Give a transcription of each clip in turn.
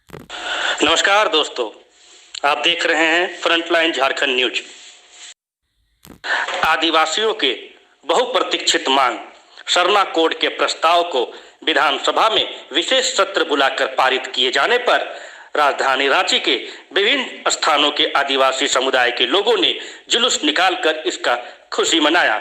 नमस्कार दोस्तों, आप देख रहे हैं फ्रंटलाइन झारखंड न्यूज। आदिवासियों के बहुप्रतीक्षित मांग सरना कोड के प्रस्ताव को विधानसभा में विशेष सत्र बुलाकर पारित किए जाने पर राजधानी रांची के विभिन्न स्थानों के आदिवासी समुदाय के लोगों ने जुलूस निकालकर इसका खुशी मनाया।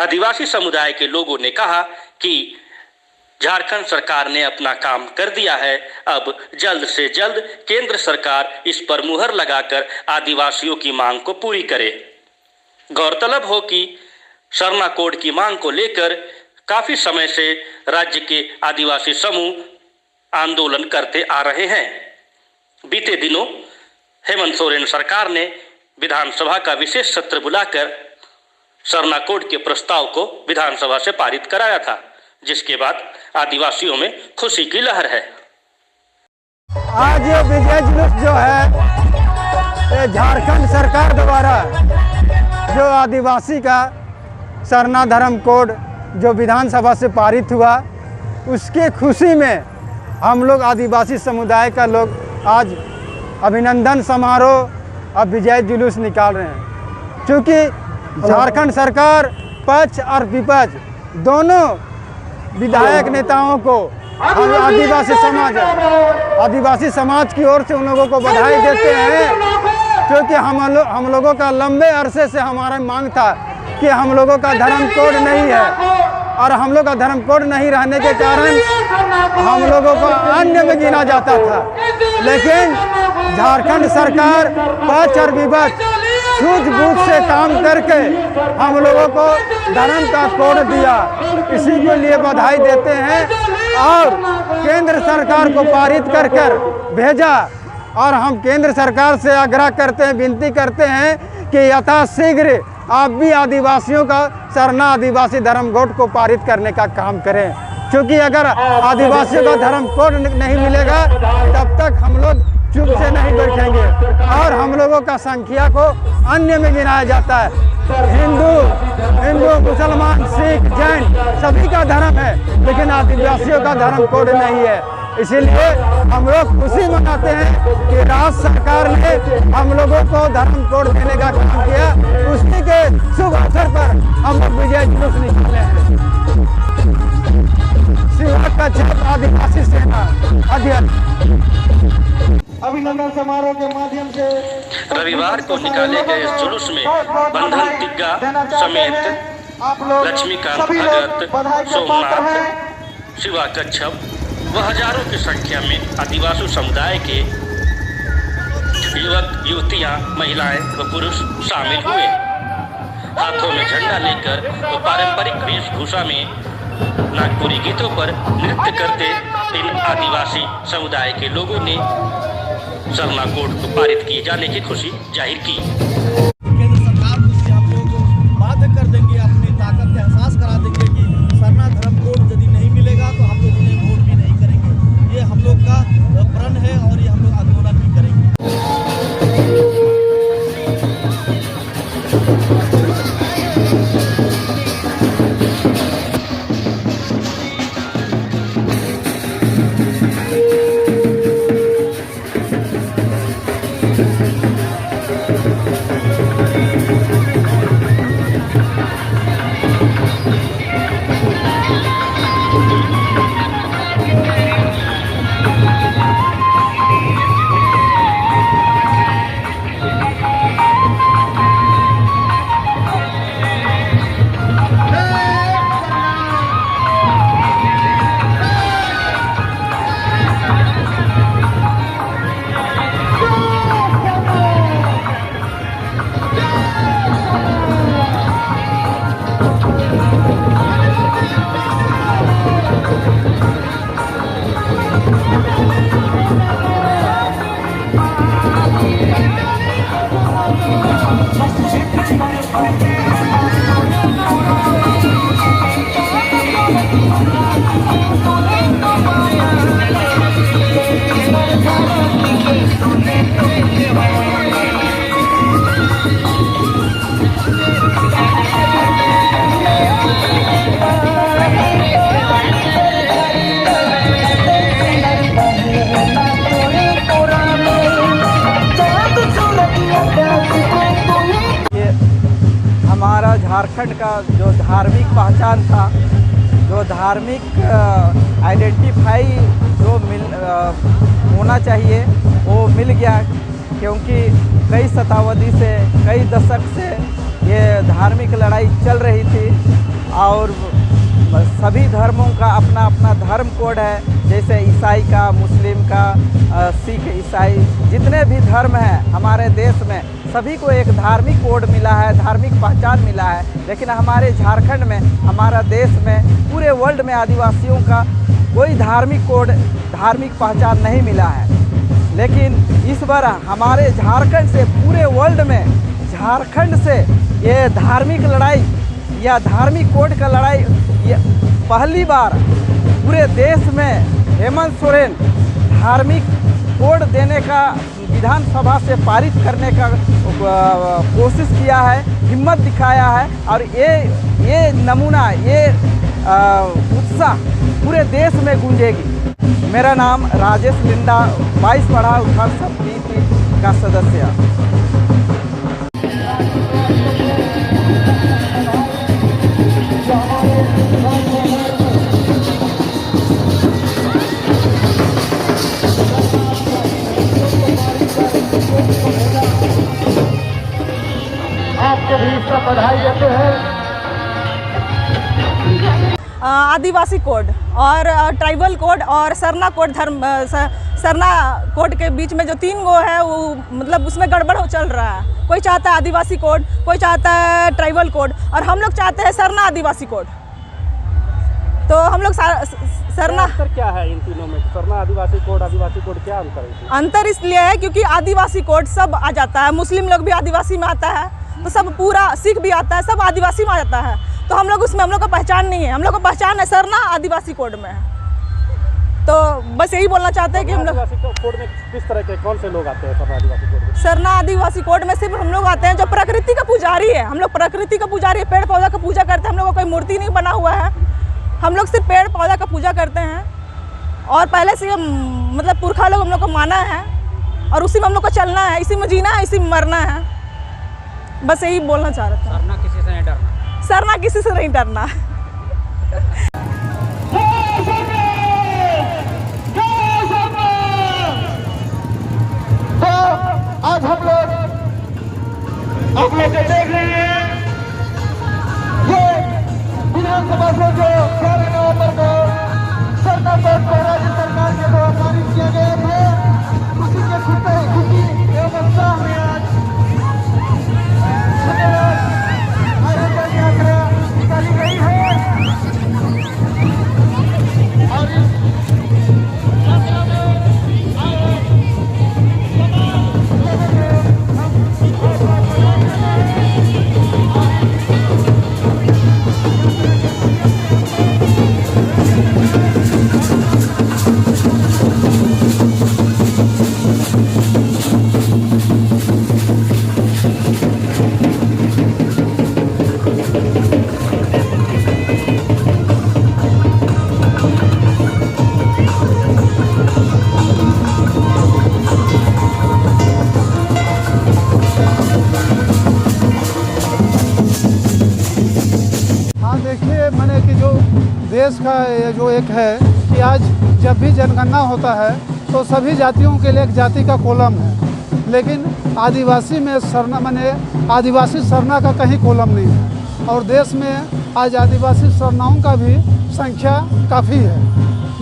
आदिवासी समुदाय के लोगों ने कहा कि झारखंड सरकार ने अपना काम कर दिया है। अब जल्द से जल्द केंद्र सरकार इस पर मुहर लगाकर आदिवासियों की मांग को पूरी करे। गौरतलब हो कि सरना कोड की मांग को लेकर काफी समय से राज्य के आदिवासी समूह आंदोलन करते आ रहे हैं। बीते दिनों हेमंत सोरेन सरकार ने विधानसभा का विशेष सत्र बुलाकर सरना कोड के प्रस्ताव को विधानसभा से पारित कराया था, जिसके बाद आदिवासियों में खुशी की लहर है। आज ये विजय जुलूस जो है ये झारखंड सरकार द्वारा जो आदिवासी का सरना धर्म कोड जो विधानसभा से पारित हुआ, उसके खुशी में हम लोग आदिवासी समुदाय का लोग आज अभिनंदन समारोह और विजय जुलूस निकाल रहे हैं। क्योंकि झारखंड सरकार पक्ष और विपक्ष दोनों विधायक नेताओं को हम आदिवासी समाज की ओर से उन लोगों को बधाई देते हैं। क्योंकि हम लोगों का लंबे अरसे से हमारा मांग था कि हम लोगों का धर्म कोड नहीं है, और हम लोग का धर्म कोड नहीं रहने के कारण हम लोगों को अन्य में गिना जाता था। लेकिन झारखंड सरकार पक्ष और विपक्ष सूझबूझ से काम करके हम लोगों को धर्म का कोड दिया, इसी के लिए बधाई देते हैं। और केंद्र सरकार को पारित कर भेजा, और हम केंद्र सरकार से आग्रह करते हैं, विनती करते हैं कि यथाशीघ्र आप भी आदिवासियों का सरना आदिवासी धर्म कोड को पारित करने का काम करें। क्योंकि अगर आदिवासियों का धर्म कोड नहीं मिलेगा तब तक हम लोग चुप से नहीं बैठेंगे, और हम लोगों का संख्या को अन्य में गिनाया जाता है। हिंदू मुसलमान सिख जैन सभी का धर्म है, लेकिन आदिवासियों का धर्म कोड नहीं है। इसीलिए हम लोग खुशी मनाते हैं कि राज्य सरकार ने हम लोगों को धर्म कोड देने का काम किया। उसी के शुभ अवसर पर हम लोग विजय जुलूस निकाले हैं। शिवा कच्छप आदिवासी सेना अध्यक्ष अभिनंदन समारोह के माध्यम से रविवार को निकाले गए इस जुलूस में बंधन तिग्गा समेत लक्ष्मीकांत भगत, सोमनाथ, शिवा कच्छप व हजारों की संख्या में आदिवासी समुदाय के युवक युवतियां, महिलाएं व पुरुष शामिल हुए। हाथों में झंडा लेकर व पारंपरिक वेशभूषा में नागपुरी गीतों पर नृत्य करते इन आदिवासी समुदाय के लोगों ने सरना कोड को पारित किए जाने की खुशी जाहिर की। केंद्र सरकार को आप लोगों को बाध्य कर देंगे, अपनी ताकत का एहसास करा देंगे कि सरना धर्म कोड यदि नहीं मिलेगा तो हम लोग उन्हें वोट भी नहीं करेंगे। ये हम लोग का प्रण है और ये ये हमारा झारखंड का जो धार्मिक पहचान था, जो धार्मिक आइडेंटिफाई जो होना चाहिए वो मिल गया, क्योंकि कई शताब्दी से, कई दशक से ये धार्मिक लड़ाई चल रही थी और सभी धर्मों का अपना अपना धर्म कोड है। जैसे ईसाई का, मुस्लिम का, सिख, ईसाई, जितने भी धर्म हैं हमारे देश में, सभी को एक धार्मिक कोड मिला है, धार्मिक पहचान मिला है। लेकिन हमारे झारखंड में, हमारा देश में, पूरे वर्ल्ड में आदिवासियों का कोई धार्मिक कोड, धार्मिक पहचान नहीं मिला है। लेकिन इस बार हमारे झारखंड से पूरे वर्ल्ड में, झारखंड से ये धार्मिक लड़ाई या धार्मिक कोड का लड़ाई ये पहली बार पूरे देश में हेमंत सोरेन धार्मिक कोड देने का विधानसभा से पारित करने का कोशिश किया है, हिम्मत दिखाया है। और ये नमूना, ये उत्साह पूरे देश में गूंजेगी। मेरा नाम राजेश लिंडा, 22 पढ़ा उत्थान समिति का सदस्य। आपको भी इसका बधाई देते हैं। आदिवासी कोड और ट्राइबल कोड और सरना कोड, सरना कोड के बीच में जो 3 गो है वो मतलब उसमें गड़बड़ हो चल रहा है। कोई चाहता है आदिवासी कोड, कोई चाहता है ट्राइबल कोड और हम लोग चाहते हैं सरना आदिवासी कोड। तो हम लोग सरना, अंतर क्या है इन तीनों में? सरना आदिवासी कोड क्या अंतर है? अंतर इसलिए है क्योंकि आदिवासी कोड सब आ जाता है, मुस्लिम लोग भी आदिवासी में आता है, तो सब पूरा सिख भी आता है, सब आदिवासी में आ जाता है। तो हम लोग उसमें, हम लोग का पहचान नहीं है, हम लोग का पहचान है सरना आदिवासी कोड में है। तो बस यही बोलना चाहते हैं कि हम लोग कोड में किस तरह के कौन से लोग आते हैं सरना आदिवासी कोड में? सरना आदिवासी कोड में सिर्फ हम लोग आते हैं जो प्रकृति का पुजारी है। हम लोग प्रकृति का पुजारी है, पेड़ पौधा का पूजा करते हैं। हम लोग का कोई मूर्ति नहीं बना हुआ है, हम लोग सिर्फ पेड़ पौधा का पूजा करते हैं और पहले से मतलब पुरखा लोग हम लोग को माना है और उसी में हम लोग को चलना है, इसी में जीना है, इसी में मरना है। बस यही बोलना चाह रहा था। सरना किसी से नहीं डरना। सरना किसी से नहीं डरना। तो आज हम लोग आप लोग देख रहे हैं, ये विधानसभा से जो 11 नवंबर को सरना कोड को राज्य सरकार के द्वारा पारित किया गया था, उसी के खुशी एवं उत्साह में आज आयोजन यात्रा निकाली गई है। और इस यात्रा में आए देश का ये जो एक है कि आज जब भी जनगणना होता है तो सभी जातियों के लिए एक जाति का कॉलम है, लेकिन आदिवासी में सरना माने आदिवासी सरना का कहीं कॉलम नहीं है। और देश में आज आदिवासी सरनाओं का भी संख्या काफ़ी है,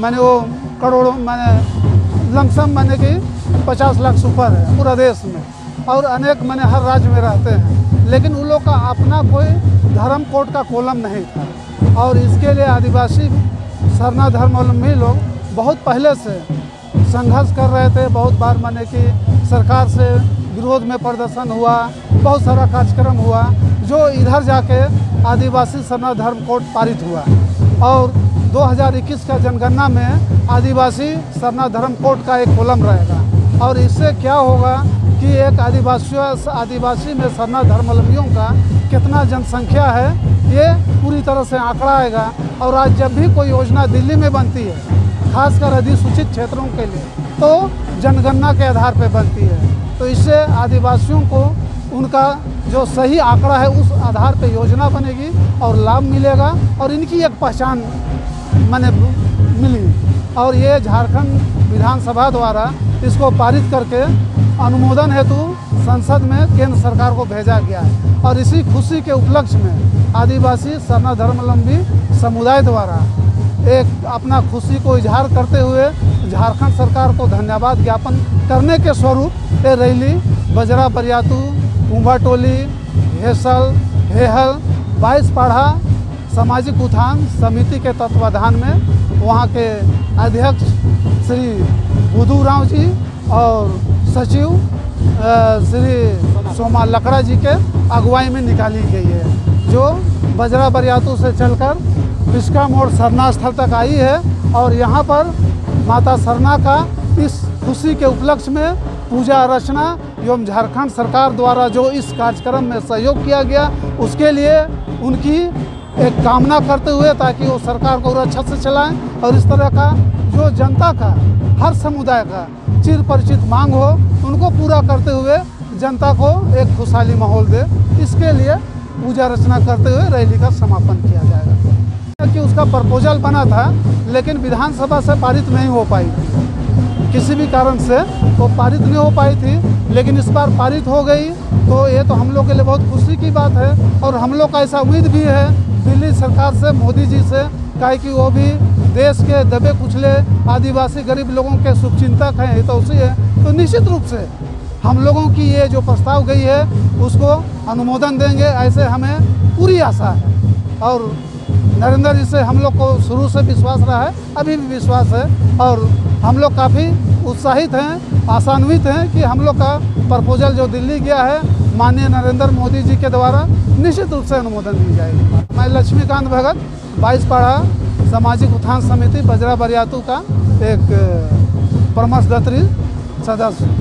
माने वो करोड़ों, माने लमसम माने कि 50 लाख से ऊपर है पूरा देश में, और अनेक माने हर राज्य में रहते हैं। लेकिन उन लोग का अपना कोई धर्म कोड का कॉलम नहीं था और इसके लिए आदिवासी सरना धर्मावलंबी लोग बहुत पहले से संघर्ष कर रहे थे। बहुत बार माने कि सरकार से विरोध में प्रदर्शन हुआ, बहुत सारा कार्यक्रम हुआ, जो इधर जाके आदिवासी सरना धर्म कोड पारित हुआ। और 2021 का जनगणना में आदिवासी सरना धर्म कोड का एक कॉलम रहेगा। और इससे क्या होगा कि एक आदिवासी में सरना धर्मावलंबियों का कितना जनसंख्या है ये पूरी तरह से आंकड़ा आएगा। और आज जब भी कोई योजना दिल्ली में बनती है, खासकर अधिसूचित क्षेत्रों के लिए, तो जनगणना के आधार पर बनती है। तो इससे आदिवासियों को उनका जो सही आंकड़ा है उस आधार पर योजना बनेगी और लाभ मिलेगा और इनकी एक पहचान मिली। और ये झारखंड विधानसभा द्वारा इसको पारित करके अनुमोदन हेतु संसद में केंद्र सरकार को भेजा गया है। और इसी खुशी के उपलक्ष्य में आदिवासी सरना धर्मावलंबी समुदाय द्वारा एक अपना खुशी को इजहार करते हुए झारखंड सरकार को धन्यवाद ज्ञापन करने के स्वरूप ये रैली बजरा बरियातू, कुंभाटोली, हेसल, हेहल, 22 पाढ़ा सामाजिक उत्थान समिति के तत्वाधान में वहाँ के अध्यक्ष श्री बुधूराव जी और सचिव श्री सोमा लकड़ा जी के अगुवाई में निकाली गई है, जो बजरा बरियातू से चलकर पिस्का मोड़ सरना स्थल तक आई है। और यहाँ पर माता सरना का इस खुशी के उपलक्ष्य में पूजा अर्चना एवं झारखंड सरकार द्वारा जो इस कार्यक्रम में सहयोग किया गया उसके लिए उनकी एक कामना करते हुए, ताकि वो सरकार को और अच्छा से चलाएं और इस तरह का जो जनता का हर समुदाय का चिर परिचित मांग हो उनको पूरा करते हुए जनता को एक खुशहाली माहौल दे, इसके लिए पूजा अर्चना करते हुए रैली का समापन किया जाएगा। कि उसका प्रपोजल बना था लेकिन विधानसभा से पारित नहीं हो पाई थी, किसी भी कारण से वो पारित नहीं हो पाई थी, लेकिन इस बार पारित हो गई। तो ये तो हम लोग के लिए बहुत खुशी की बात है। और हम लोग का ऐसा उम्मीद भी है दिल्ली सरकार से, मोदी जी से, काहे कि वो भी देश के दबे कुचले आदिवासी गरीब लोगों के शुभचिंतक हैं, हितैषी है। तो निश्चित रूप से हम लोगों की ये जो प्रस्ताव गई है उसको अनुमोदन देंगे, ऐसे हमें पूरी आशा है। और नरेंद्र जी से हम लोग को शुरू से विश्वास रहा है, अभी भी विश्वास है। और हम लोग काफ़ी उत्साहित हैं, आशान्वित हैं कि हम लोग का प्रपोजल जो दिल्ली गया है माननीय नरेंद्र मोदी जी के द्वारा निश्चित रूप से अनुमोदन दी जाएगी। मैं लक्ष्मीकांत भगत, 22 पाढ़ा सामाजिक उत्थान समिति बजरा बरियातू का एक परमर्शदत्री सदस्य।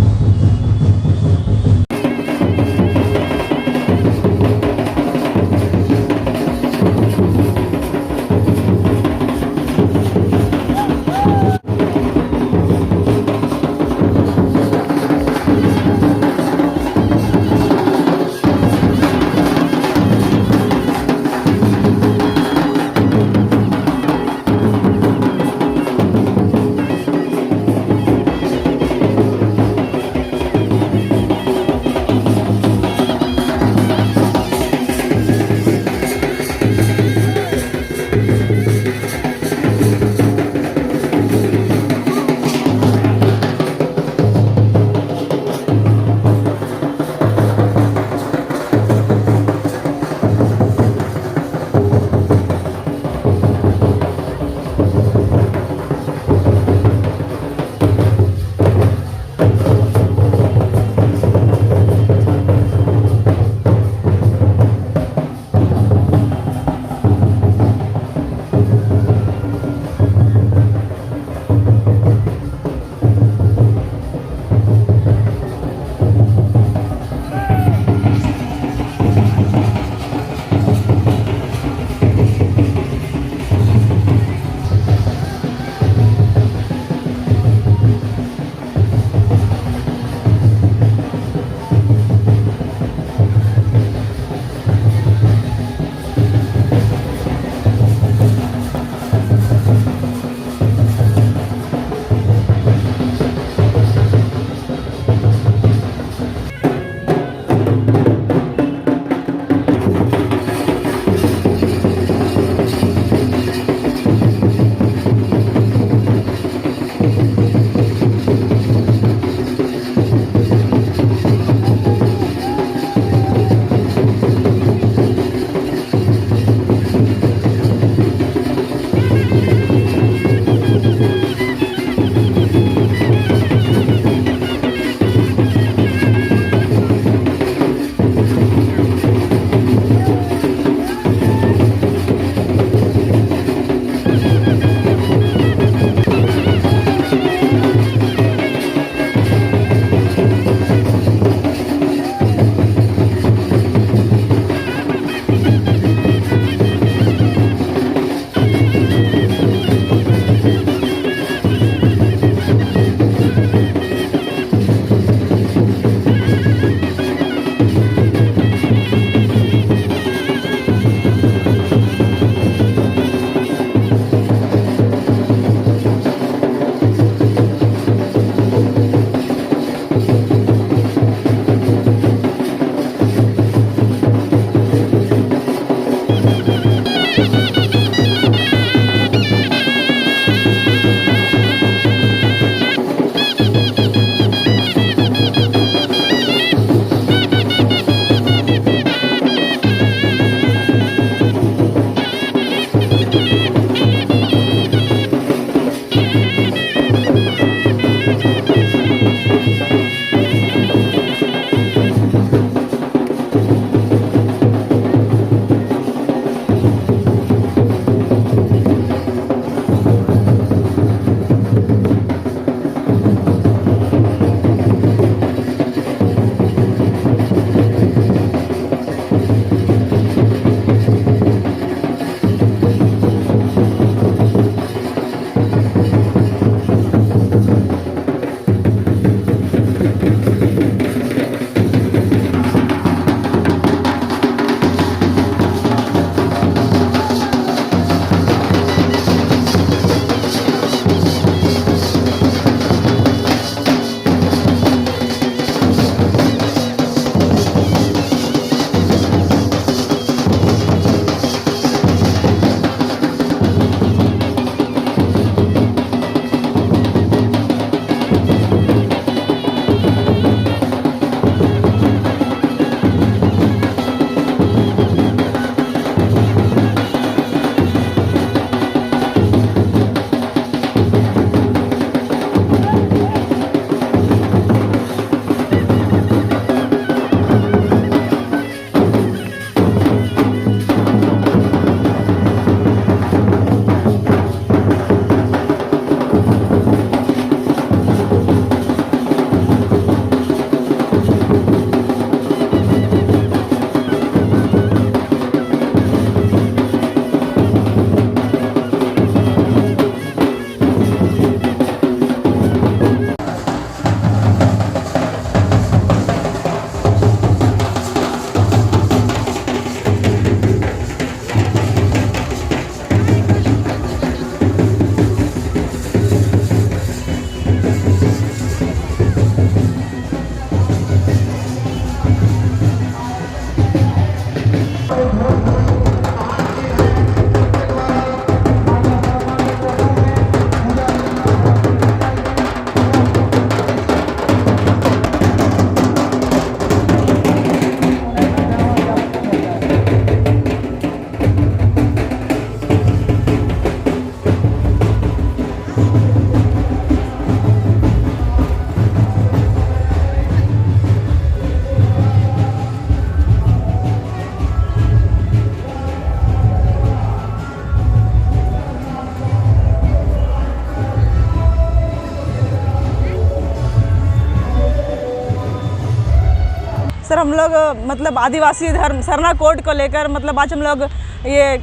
सर हम लोग मतलब आदिवासी धर्म सरना कोड को लेकर मतलब आज हम लोग ये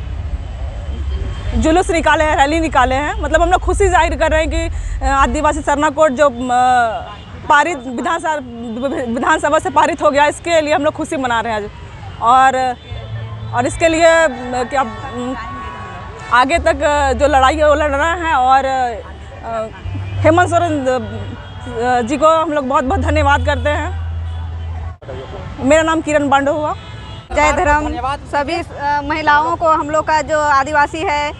जुलूस निकाले हैं, रैली निकाले हैं। मतलब हम लोग खुशी जाहिर कर रहे हैं कि आदिवासी सरना कोड जो पारित विधानसभा से पारित हो गया, इसके लिए हम लोग खुशी मना रहे हैं आज। और इसके लिए क्या आगे तक जो लड़ाई है वो लड़ रहे हैं। और हेमंत सोरेन जी को हम लोग बहुत बहुत धन्यवाद करते हैं। मेरा नाम किरण बांडो हुआ। जय धर्म सभी महिलाओं को, हम लोग का जो आदिवासी है,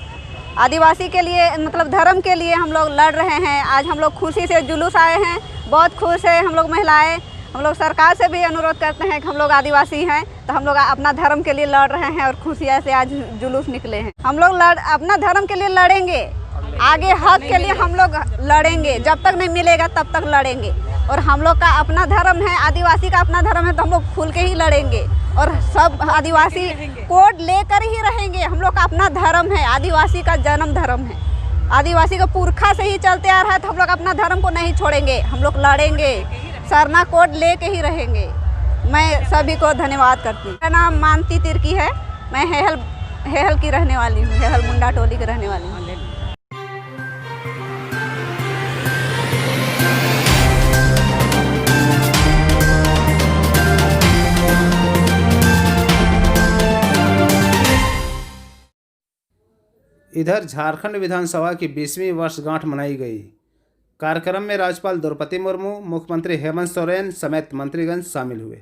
आदिवासी के लिए मतलब धर्म के लिए हम लोग लड़ रहे हैं। आज हम लोग खुशी से जुलूस आए हैं, बहुत खुश है हम लोग महिलाएं। हम लोग सरकार से भी अनुरोध करते हैं कि हम लोग आदिवासी हैं तो हम लोग अपना धर्म के लिए लड़ रहे हैं और खुशियाँ से आज जुलूस निकले हैं। हम लोग अपना धर्म के लिए लड़ेंगे, आगे हक के लिए हम लोग लड़ेंगे, जब तक नहीं मिलेगा तब तक लड़ेंगे। और हम लोग का अपना धर्म है, आदिवासी का अपना धर्म है, तो हम लोग खुल के ही लड़ेंगे और सब आदिवासी कोड लेकर ही रहेंगे। हम लोग का अपना धर्म है, आदिवासी का जन्म धर्म है, आदिवासी का पुरखा से ही चलते आ रहा है, तो हम लोग अपना धर्म को नहीं छोड़ेंगे। हम लोग लड़ेंगे, सरना कोड लेके ही रहेंगे। मैं सभी को धन्यवाद करती हूँ। मेरा नाम मानती तिर्की है, मैं हेहल की रहने वाली हूँ, हेहल मुंडा टोली की रहने वाली हूँ। इधर झारखंड विधानसभा की 20वीं वर्षगांठ मनाई गई। कार्यक्रम में राज्यपाल द्रौपदी मुर्मू, मुख्यमंत्री हेमंत सोरेन समेत मंत्रीगण शामिल हुए।